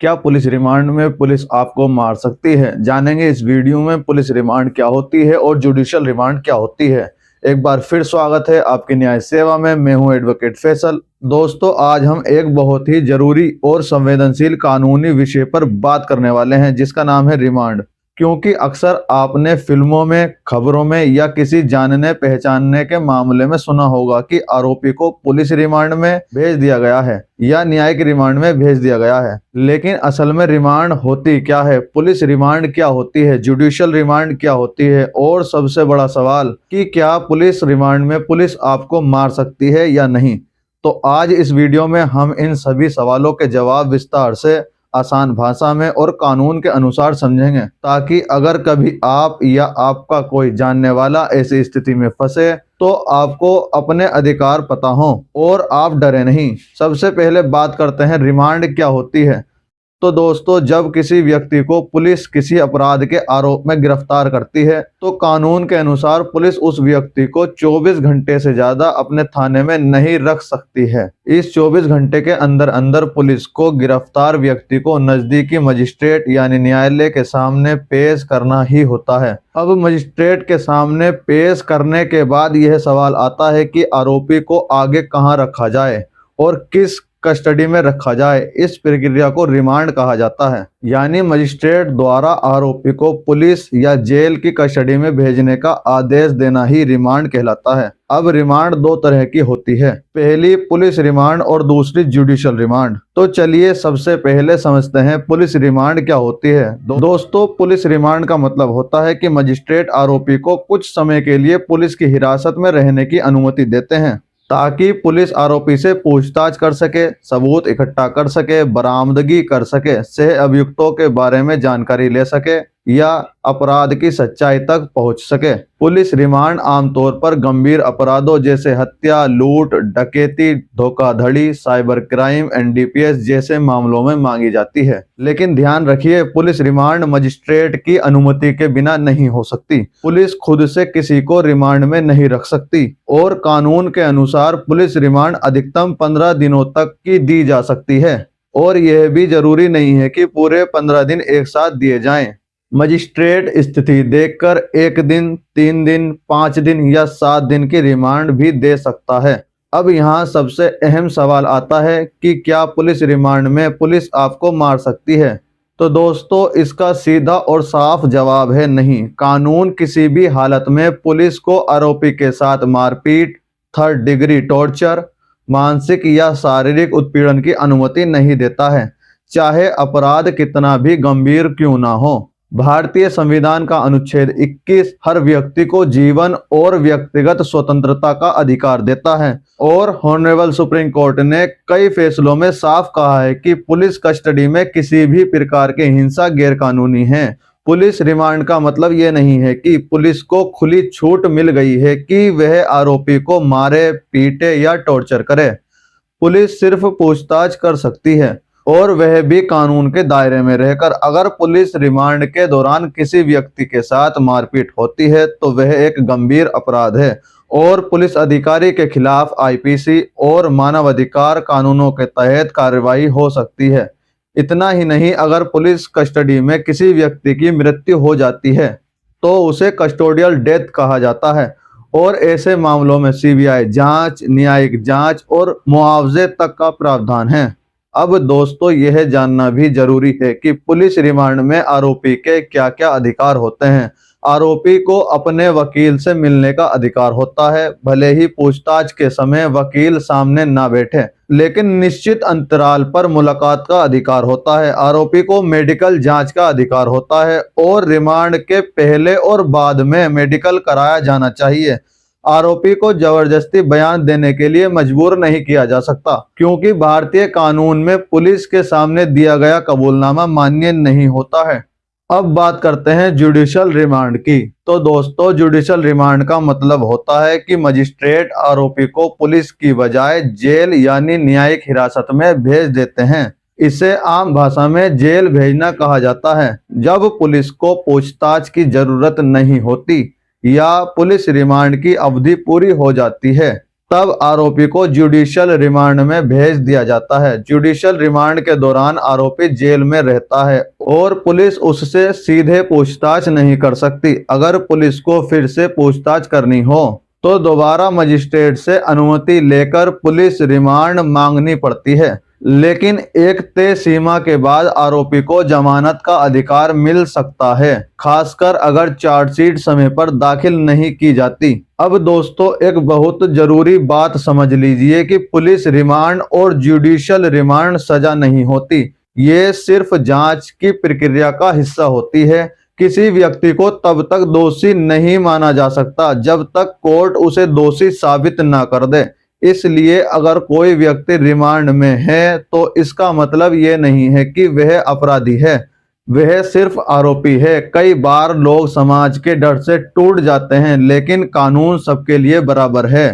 क्या police remand में police आपको मार सकती है? जानेंगे इस वीडियो में पुलिस रिमांड क्या होती है और जुडिशियल रिमांड क्या होती है। एक बार फिर स्वागत है आपकी न्याय सेवा में। मैं हूं एडवोकेट फैसल। दोस्तों, आज हम एक बहुत ही जरूरी और संवेदनशील कानूनी विषय पर बात करने वाले हैं, जिसका नाम है रिमांड। क्योंकि अक्सर आपने फिल्मों में, खबरों में या किसी जानने पहचानने के मामले में सुना होगा कि आरोपी को पुलिस रिमांड में भेज दिया गया है या न्यायिक रिमांड में भेज दिया गया है। लेकिन असल में रिमांड होती क्या है, पुलिस रिमांड क्या होती है, जुडिशियल रिमांड क्या होती है, और सबसे बड़ा सवाल कि क्या पुलिस रिमांड में पुलिस आपको मार सकती है या नहीं। तो आज इस वीडियो में हम इन सभी सवालों के जवाब विस्तार से, आसान भाषा में और कानून के अनुसार समझेंगे, ताकि अगर कभी आप या आपका कोई जानने वाला ऐसी स्थिति में फंसे तो आपको अपने अधिकार पता हो और आप डरे नहीं। सबसे पहले बात करते हैं रिमांड क्या होती है। तो दोस्तों, जब किसी व्यक्ति को पुलिस किसी अपराध के आरोप में गिरफ्तार करती है तो कानून के अनुसार पुलिस उस व्यक्ति को 24 घंटे से ज्यादा अपने थाने में नहीं रख सकती है। इस 24 घंटे के अंदर अंदर पुलिस को गिरफ्तार व्यक्ति को नजदीकी मजिस्ट्रेट यानी न्यायालय के सामने पेश करना ही होता है। अब मजिस्ट्रेट के सामने पेश करने के बाद यह सवाल आता है कि आरोपी को आगे कहाँ रखा जाए और किस कस्टडी में रखा जाए। इस प्रक्रिया को रिमांड कहा जाता है, यानी मजिस्ट्रेट द्वारा आरोपी को पुलिस या जेल की कस्टडी में भेजने का आदेश देना ही रिमांड कहलाता है। अब रिमांड दो तरह की होती है, पहली पुलिस रिमांड और दूसरी जुडिशियल रिमांड। तो चलिए सबसे पहले समझते हैं पुलिस रिमांड क्या होती है। दोस्तों, पुलिस रिमांड का मतलब होता है कि मजिस्ट्रेट आरोपी को कुछ समय के लिए पुलिस की हिरासत में रहने की अनुमति देते हैं, ताकि पुलिस आरोपी से पूछताछ कर सके, सबूत इकट्ठा कर सके, बरामदगी कर सके, सह अभियुक्तों के बारे में जानकारी ले सके या अपराध की सच्चाई तक पहुंच सके। पुलिस रिमांड आमतौर पर गंभीर अपराधों जैसे हत्या, लूट, डकैती, धोखाधड़ी, साइबर क्राइम, एनडीपीएस जैसे मामलों में मांगी जाती है। लेकिन ध्यान रखिए, पुलिस रिमांड मजिस्ट्रेट की अनुमति के बिना नहीं हो सकती। पुलिस खुद से किसी को रिमांड में नहीं रख सकती और कानून के अनुसार पुलिस रिमांड अधिकतम 15 दिनों तक की दी जा सकती है, और यह भी जरूरी नहीं है कि पूरे 15 दिन एक साथ दिए जाएं। मजिस्ट्रेट स्थिति देखकर 1 दिन, 3 दिन, 5 दिन या 7 दिन की रिमांड भी दे सकता है। अब यहाँ सबसे अहम सवाल आता है कि क्या पुलिस रिमांड में पुलिस आपको मार सकती है। तो दोस्तों, इसका सीधा और साफ जवाब है नहीं। कानून किसी भी हालत में पुलिस को आरोपी के साथ मारपीट, 3rd डिग्री टॉर्चर, मानसिक या शारीरिक उत्पीड़न की अनुमति नहीं देता है, चाहे अपराध कितना भी गंभीर क्यों ना हो। भारतीय संविधान का अनुच्छेद 21 हर व्यक्ति को जीवन और व्यक्तिगत स्वतंत्रता का अधिकार देता है, और हॉनरेबल सुप्रीम कोर्ट ने कई फैसलों में साफ कहा है कि पुलिस कस्टडी में किसी भी प्रकार की हिंसा गैरकानूनी है। पुलिस रिमांड का मतलब ये नहीं है कि पुलिस को खुली छूट मिल गई है कि वह आरोपी को मारे, पीटे या टॉर्चर करे। पुलिस सिर्फ पूछताछ कर सकती है, और वह भी कानून के दायरे में रहकर। अगर पुलिस रिमांड के दौरान किसी व्यक्ति के साथ मारपीट होती है तो वह एक गंभीर अपराध है और पुलिस अधिकारी के खिलाफ आईपीसी और मानवाधिकार कानूनों के तहत कार्रवाई हो सकती है। इतना ही नहीं, अगर पुलिस कस्टडी में किसी व्यक्ति की मृत्यु हो जाती है तो उसे कस्टोडियल डेथ कहा जाता है, और ऐसे मामलों में सीबीआई जांच, न्यायिक जांच और मुआवजे तक का प्रावधान है। अब दोस्तों, यह जानना भी जरूरी है कि पुलिस रिमांड में आरोपी के क्या क्या अधिकार होते हैं। आरोपी को अपने वकील से मिलने का अधिकार होता है, भले ही पूछताछ के समय वकील सामने ना बैठे, लेकिन निश्चित अंतराल पर मुलाकात का अधिकार होता है। आरोपी को मेडिकल जांच का अधिकार होता है, और रिमांड के पहले और बाद में मेडिकल कराया जाना चाहिए। आरोपी को जबरदस्ती बयान देने के लिए मजबूर नहीं किया जा सकता, क्योंकि भारतीय कानून में पुलिस के सामने दिया गया कबूलनामा मान्य नहीं होता है। अब बात करते हैं जुडिशियल रिमांड की। तो दोस्तों, जुडिशियल रिमांड का मतलब होता है कि मजिस्ट्रेट आरोपी को पुलिस की बजाय जेल यानी न्यायिक हिरासत में भेज देते हैं। इसे आम भाषा में जेल भेजना कहा जाता है। जब पुलिस को पूछताछ की जरूरत नहीं होती या पुलिस रिमांड की अवधि पूरी हो जाती है तब आरोपी को जुडिशियल रिमांड में भेज दिया जाता है। जुडिशियल रिमांड के दौरान आरोपी जेल में रहता है और पुलिस उससे सीधे पूछताछ नहीं कर सकती। अगर पुलिस को फिर से पूछताछ करनी हो तो दोबारा मजिस्ट्रेट से अनुमति लेकर पुलिस रिमांड मांगनी पड़ती है, लेकिन एक तय सीमा के बाद आरोपी को जमानत का अधिकार मिल सकता है, खासकर अगर चार्जशीट समय पर दाखिल नहीं की जाती। अब दोस्तों एक बहुत जरूरी बात समझ लीजिए कि पुलिस रिमांड और जुडिशियल रिमांड सजा नहीं होती, ये सिर्फ जांच की प्रक्रिया का हिस्सा होती है। किसी व्यक्ति को तब तक दोषी नहीं माना जा सकता जब तक कोर्ट उसे दोषी साबित ना कर दे। इसलिए अगर कोई व्यक्ति रिमांड में है तो इसका मतलब ये नहीं है कि वह अपराधी है, वह सिर्फ आरोपी है। कई बार लोग समाज के डर से टूट जाते हैं, लेकिन कानून सबके लिए बराबर है।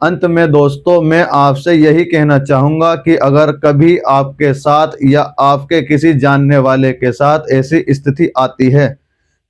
अंत में दोस्तों मैं आपसे यही कहना चाहूंगा कि अगर कभी आपके साथ या आपके किसी जानने वाले के साथ ऐसी स्थिति आती है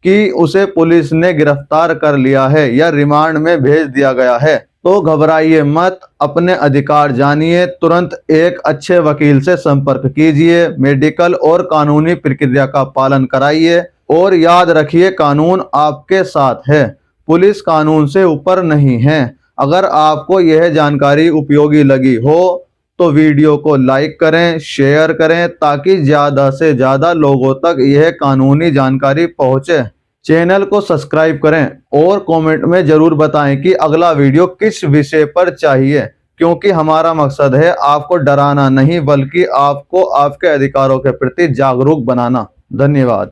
कि उसे पुलिस ने गिरफ्तार कर लिया है या रिमांड में भेज दिया गया है, तो घबराइए मत, अपने अधिकार जानिए, तुरंत एक अच्छे वकील से संपर्क कीजिए, मेडिकल और कानूनी प्रक्रिया का पालन कराइए और याद रखिए कानून आपके साथ है, पुलिस कानून से ऊपर नहीं है। अगर आपको यह जानकारी उपयोगी लगी हो तो वीडियो को लाइक करें, शेयर करें ताकि ज़्यादा से ज़्यादा लोगों तक यह कानूनी जानकारी पहुंचे। चैनल को सब्सक्राइब करें और कमेंट में जरूर बताएं कि अगला वीडियो किस विषय पर चाहिए, क्योंकि हमारा मकसद है आपको डराना नहीं बल्कि आपको आपके अधिकारों के प्रति जागरूक बनाना। धन्यवाद।